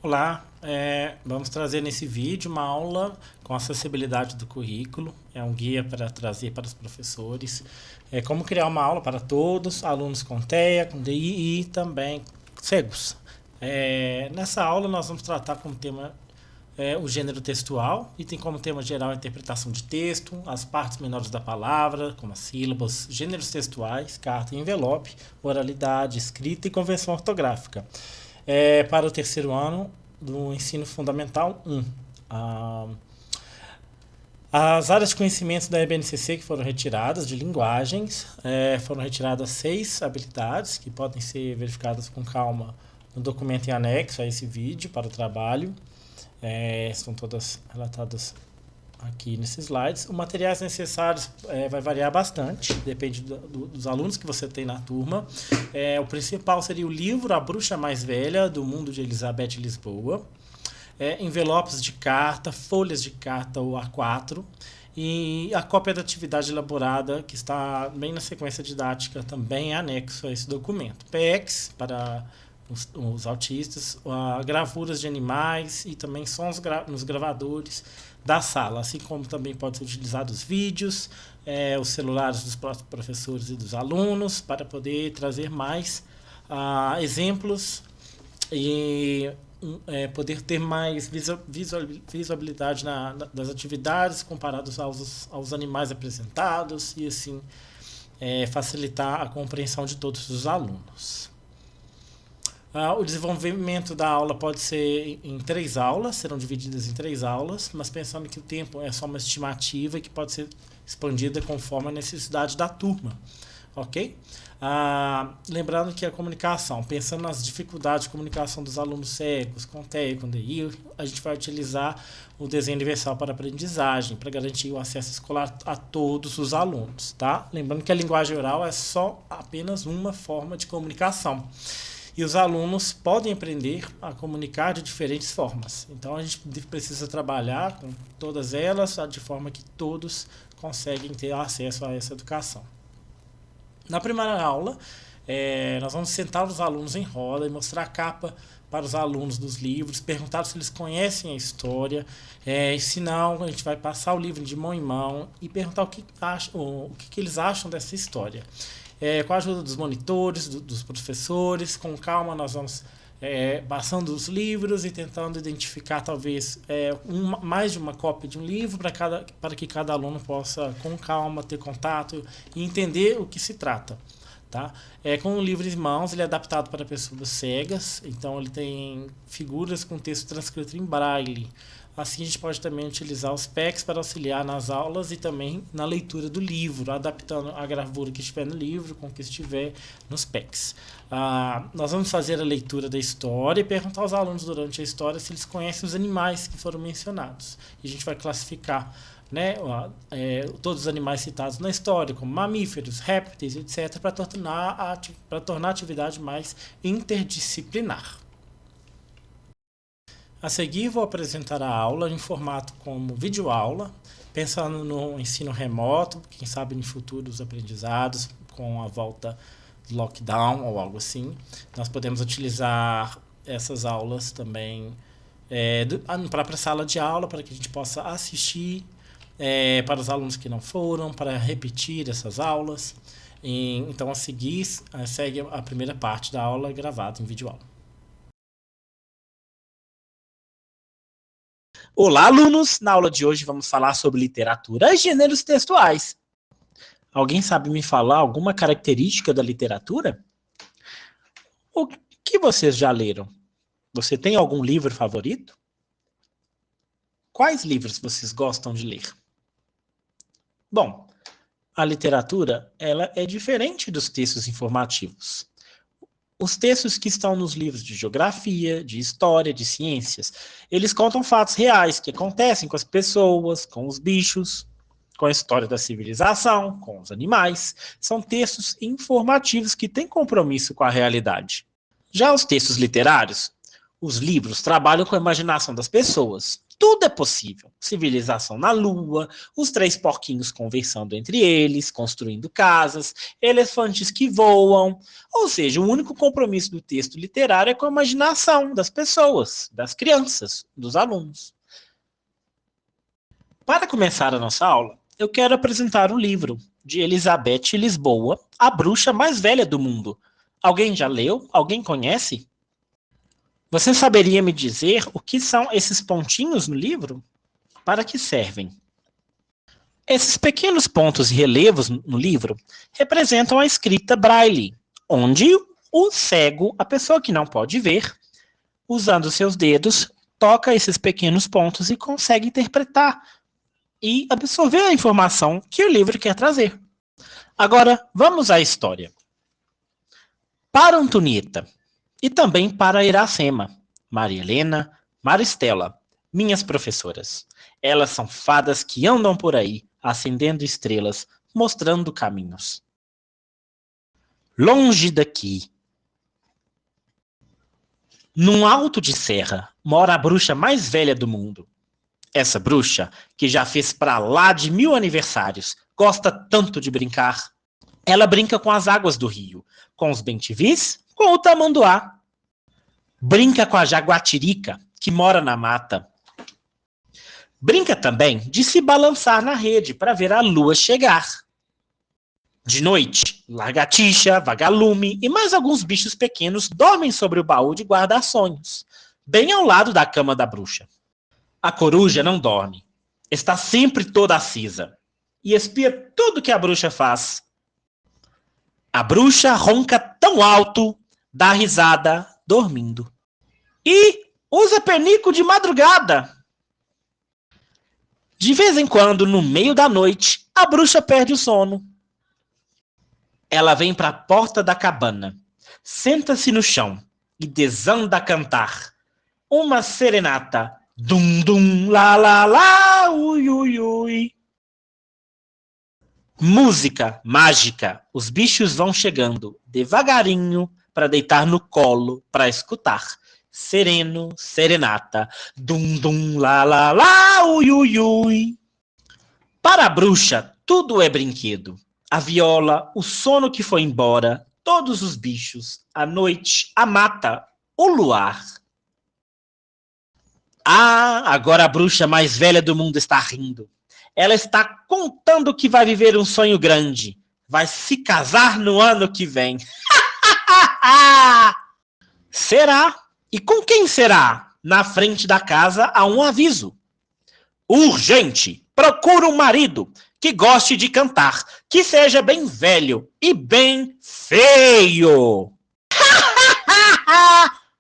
Olá, vamos trazer nesse vídeo uma aula com acessibilidade do currículo. É um guia para trazer para os professores como criar uma aula para todos, alunos com TEA, com DI e também cegos. Nessa aula nós vamos tratar como tema o gênero textual e tem como tema geral a interpretação de texto, as partes menores da palavra, como as sílabas, gêneros textuais, carta e envelope, oralidade, escrita e convenção ortográfica. Para o terceiro ano do ensino fundamental 1. As áreas de conhecimento da EBNCC que foram retiradas de linguagens, foram retiradas 6 habilidades que podem ser verificadas com calma no documento em anexo a esse vídeo para o trabalho. Estão todas relatadas aqui nesses slides. Os materiais necessários vai variar bastante, depende dos alunos que você tem na turma. O principal seria o livro A Bruxa Mais Velha, do Mundo de Elizabeth Lisboa. Envelopes de carta, folhas de carta ou A4 e a cópia da atividade elaborada, que está bem na sequência didática, também é anexo a esse documento. PECs para os autistas, gravuras de animais e também sons nos gravadores da sala, assim como também pode ser utilizado os vídeos, os celulares dos professores e dos alunos, para poder trazer mais exemplos e poder ter mais visualidade das atividades comparados aos animais apresentados e assim facilitar a compreensão de todos os alunos. O desenvolvimento da aula pode ser em 3 aulas, serão divididas em 3 aulas, mas pensando que o tempo é só uma estimativa e que pode ser expandida conforme a necessidade da turma, ok? Lembrando que a comunicação, pensando nas dificuldades de comunicação dos alunos cegos, com TEA e com DI, a gente vai utilizar o desenho universal para aprendizagem, para garantir o acesso escolar a todos os alunos, tá? Lembrando que a linguagem oral é só apenas uma forma de comunicação. E os alunos podem aprender a comunicar de diferentes formas. Então, a gente precisa trabalhar com todas elas, de forma que todos conseguem ter acesso a essa educação. Na primeira aula, nós vamos sentar os alunos em roda e mostrar a capa para os alunos dos livros, perguntar se eles conhecem a história, e se não, a gente vai passar o livro de mão em mão e perguntar o que eles acham dessa história. Com a ajuda dos monitores, dos professores, com calma nós vamos passando os livros e tentando identificar talvez mais de uma cópia de um livro para que cada aluno possa com calma ter contato e entender o que se trata. Tá? Com o livro em mãos, ele é adaptado para pessoas cegas, então ele tem figuras com texto transcrito em braille. Assim, a gente pode também utilizar os PECs para auxiliar nas aulas e também na leitura do livro, adaptando a gravura que estiver no livro com o que estiver nos PECs. Nós vamos fazer a leitura da história e perguntar aos alunos durante a história se eles conhecem os animais que foram mencionados. E a gente vai classificar todos os animais citados na história, como mamíferos, répteis, etc., para tornar a atividade mais interdisciplinar. A seguir, vou apresentar a aula em formato como videoaula, pensando no ensino remoto, quem sabe em futuros aprendizados, com a volta do lockdown ou algo assim. Nós podemos utilizar essas aulas também na própria sala de aula, para que a gente possa assistir para os alunos que não foram, para repetir essas aulas. Então, a seguir, segue a primeira parte da aula gravada em videoaula. Olá, alunos! Na aula de hoje vamos falar sobre literatura e gêneros textuais. Alguém sabe me falar alguma característica da literatura? O que vocês já leram? Você tem algum livro favorito? Quais livros vocês gostam de ler? Bom, a literatura ela é diferente dos textos informativos. Os textos que estão nos livros de geografia, de história, de ciências, eles contam fatos reais que acontecem com as pessoas, com os bichos, com a história da civilização, com os animais. São textos informativos que têm compromisso com a realidade. Já os textos literários, os livros trabalham com a imaginação das pessoas. tudo é possível. Civilização na Lua, os 3 porquinhos conversando entre eles, construindo casas, elefantes que voam. Ou seja, o único compromisso do texto literário é com a imaginação das pessoas, das crianças, dos alunos. Para começar a nossa aula, eu quero apresentar o livro de Elizabeth Lisboa, A Bruxa Mais Velha do Mundo. Alguém já leu? Alguém conhece? Você saberia me dizer o que são esses pontinhos no livro? Para que servem? Esses pequenos pontos e relevos no livro representam a escrita Braille, onde o cego, a pessoa que não pode ver, usando seus dedos, toca esses pequenos pontos e consegue interpretar e absorver a informação que o livro quer trazer. Agora, vamos à história. Para Antonieta, e também para Iracema, Maria Helena, Maristela, minhas professoras. Elas são fadas que andam por aí, acendendo estrelas, mostrando caminhos. Longe daqui, num alto de serra, mora a bruxa mais velha do mundo. Essa bruxa, que já fez pra lá de 1000 aniversários, gosta tanto de brincar. Ela brinca com as águas do rio, com os bentivis, com o tamanduá. Brinca com a jaguatirica, que mora na mata. Brinca também de se balançar na rede para ver a lua chegar. De noite, lagartixa, vagalume e mais alguns bichos pequenos dormem sobre o baú de guarda-sonhos, bem ao lado da cama da bruxa. A coruja não dorme. Está sempre toda acesa e espia tudo que a bruxa faz. A bruxa ronca tão alto, dá risada, dormindo. E usa penico de madrugada. De vez em quando, no meio da noite, a bruxa perde o sono. Ela vem para a porta da cabana, senta-se no chão e desanda a cantar uma serenata. Dum, dum, lá, lá, lá, ui, ui, ui. Música mágica. Os bichos vão chegando devagarinho para deitar no colo para escutar. Sereno, serenata. Dum, dum, lá, lá, lá, ui, ui, ui. Para a bruxa, tudo é brinquedo. A viola, o sono que foi embora, todos os bichos, a noite, a mata, o luar. Ah, agora a bruxa mais velha do mundo está rindo. Ela está contando que vai viver um sonho grande. Vai se casar no ano que vem. Será? E com quem será? Na frente da casa há um aviso. Urgente! Procura um marido que goste de cantar, que seja bem velho e bem feio.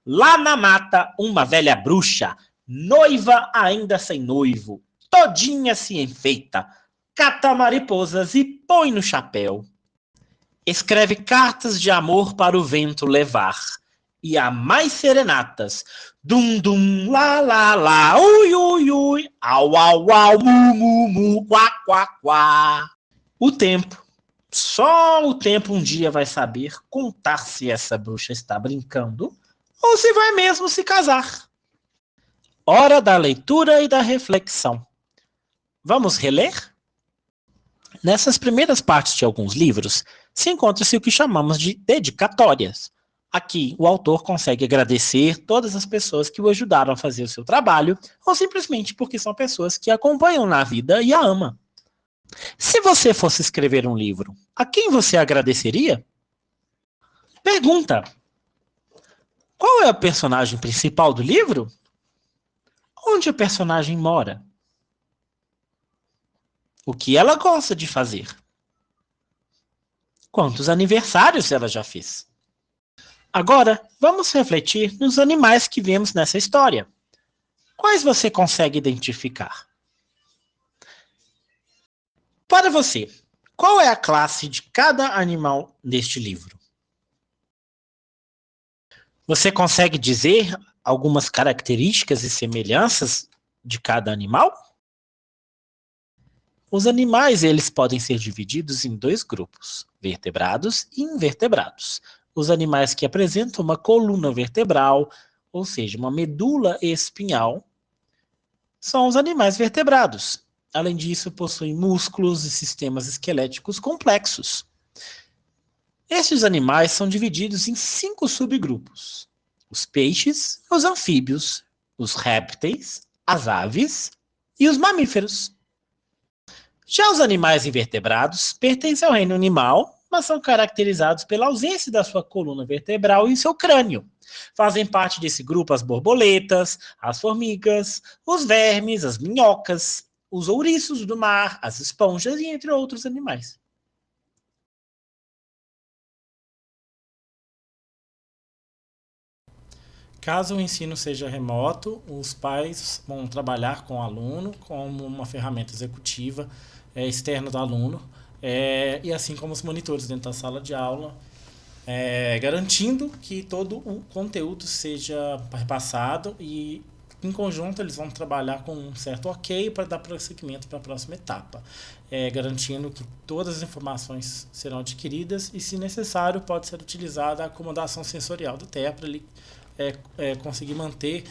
Lá na mata, uma velha bruxa, noiva ainda sem noivo, todinha se enfeita, cata mariposas e põe no chapéu. Escreve cartas de amor para o vento levar, e há mais serenatas. Dum, dum, lá, lá, lá, ui, ui, ui, au, au, au, mu, mu, mu, quá, quá, quá. O tempo, só o tempo um dia vai saber contar se essa bruxa está brincando ou se vai mesmo se casar. Hora da leitura e da reflexão. Vamos reler? Nessas primeiras partes de alguns livros, se encontra-se o que chamamos de dedicatórias. Aqui, o autor consegue agradecer todas as pessoas que o ajudaram a fazer o seu trabalho, ou simplesmente porque são pessoas que acompanham na vida e a amam. Se você fosse escrever um livro, a quem você agradeceria? Pergunta: qual é o personagem principal do livro? Onde o personagem mora? O que ela gosta de fazer? Quantos aniversários ela já fez? Agora, vamos refletir nos animais que vemos nessa história. Quais você consegue identificar? Para você, qual é a classe de cada animal neste livro? Você consegue dizer algumas características e semelhanças de cada animal? Os animais, eles podem ser divididos em 2 grupos, vertebrados e invertebrados. Os animais que apresentam uma coluna vertebral, ou seja, uma medula espinhal, são os animais vertebrados. Além disso, possuem músculos e sistemas esqueléticos complexos. Estes animais são divididos em 5 subgrupos: os peixes, os anfíbios, os répteis, as aves e os mamíferos. Já os animais invertebrados pertencem ao reino animal, mas são caracterizados pela ausência da sua coluna vertebral e seu crânio. Fazem parte desse grupo as borboletas, as formigas, os vermes, as minhocas, os ouriços do mar, as esponjas e entre outros animais. Caso o ensino seja remoto, os pais vão trabalhar com o aluno como uma ferramenta executiva externa do aluno, e assim como os monitores dentro da sala de aula, garantindo que todo o conteúdo seja repassado e, em conjunto, eles vão trabalhar com um certo ok para dar prosseguimento para a próxima etapa, garantindo que todas as informações serão adquiridas e, se necessário, pode ser utilizada a acomodação sensorial do TEA para ele conseguir manter,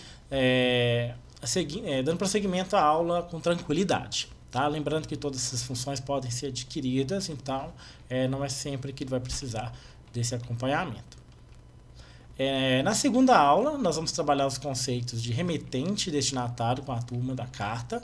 dando prosseguimento à aula com tranquilidade. Tá? Lembrando que todas essas funções podem ser adquiridas, então não é sempre que vai precisar desse acompanhamento. Na segunda aula, nós vamos trabalhar os conceitos de remetente e destinatário com a turma da carta.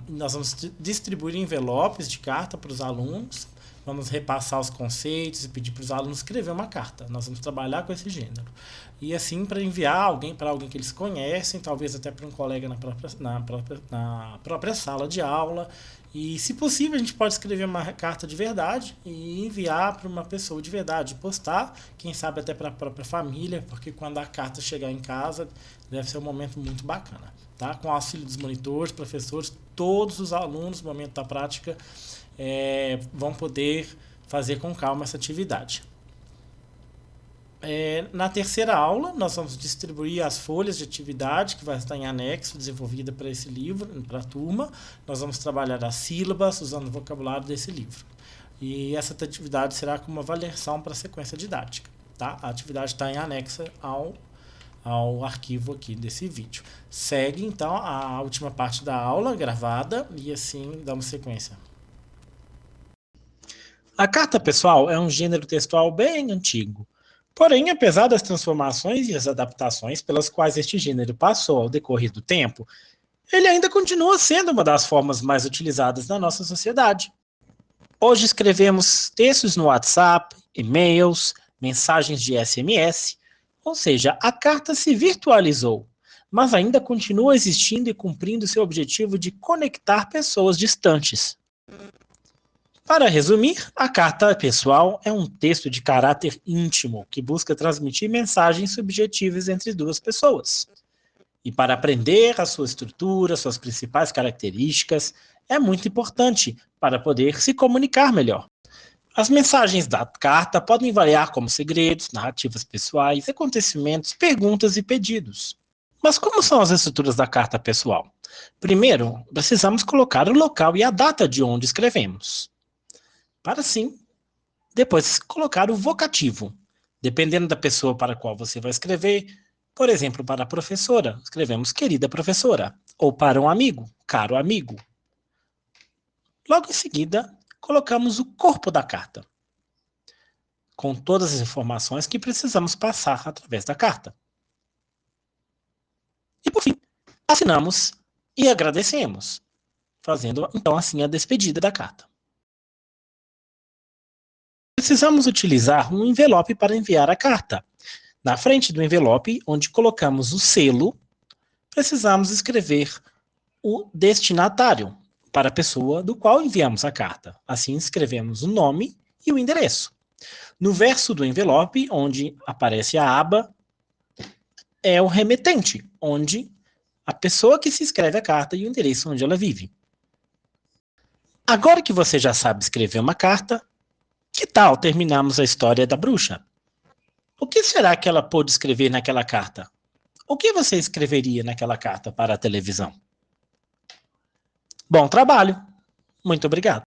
Nós vamos distribuir envelopes de carta para os alunos, vamos repassar os conceitos e pedir para os alunos escrever uma carta. Nós vamos trabalhar com esse gênero. E assim, para enviar para alguém que eles conhecem, talvez até para um colega na própria sala de aula. E, se possível, a gente pode escrever uma carta de verdade e enviar para uma pessoa de verdade, postar, quem sabe até para a própria família, porque quando a carta chegar em casa, deve ser um momento muito bacana. Tá? Com o auxílio dos monitores, professores, todos os alunos, no momento da prática, vão poder fazer com calma essa atividade. Na terceira aula, nós vamos distribuir as folhas de atividade que vai estar em anexo, desenvolvida para esse livro, para a turma. Nós vamos trabalhar as sílabas, usando o vocabulário desse livro. E essa atividade será como uma avaliação para a sequência didática. Tá? A atividade está em anexo ao arquivo aqui desse vídeo. Segue, então, a última parte da aula gravada e assim damos sequência. A carta pessoal é um gênero textual bem antigo. Porém, apesar das transformações e as adaptações pelas quais este gênero passou ao decorrer do tempo, ele ainda continua sendo uma das formas mais utilizadas na nossa sociedade. Hoje escrevemos textos no WhatsApp, e-mails, mensagens de SMS, ou seja, a carta se virtualizou, mas ainda continua existindo e cumprindo seu objetivo de conectar pessoas distantes. Para resumir, a carta pessoal é um texto de caráter íntimo que busca transmitir mensagens subjetivas entre duas pessoas. E para aprender a sua estrutura, suas principais características, é muito importante para poder se comunicar melhor. As mensagens da carta podem variar como segredos, narrativas pessoais, acontecimentos, perguntas e pedidos. Mas como são as estruturas da carta pessoal? Primeiro, precisamos colocar o local e a data de onde escrevemos. Para sim, depois colocar o vocativo, dependendo da pessoa para a qual você vai escrever. Por exemplo, para a professora, escrevemos querida professora, ou para um amigo, caro amigo. Logo em seguida, colocamos o corpo da carta, com todas as informações que precisamos passar através da carta. E por fim, assinamos e agradecemos, fazendo então assim a despedida da carta. Precisamos utilizar um envelope para enviar a carta. Na frente do envelope, onde colocamos o selo, precisamos escrever o destinatário para a pessoa do qual enviamos a carta. Assim, escrevemos o nome e o endereço. No verso do envelope, onde aparece a aba, é o remetente, onde a pessoa que se escreve a carta e o endereço onde ela vive. Agora que você já sabe escrever uma carta, que tal terminarmos a história da bruxa? O que será que ela pôde escrever naquela carta? O que você escreveria naquela carta para a televisão? Bom trabalho! Muito obrigado!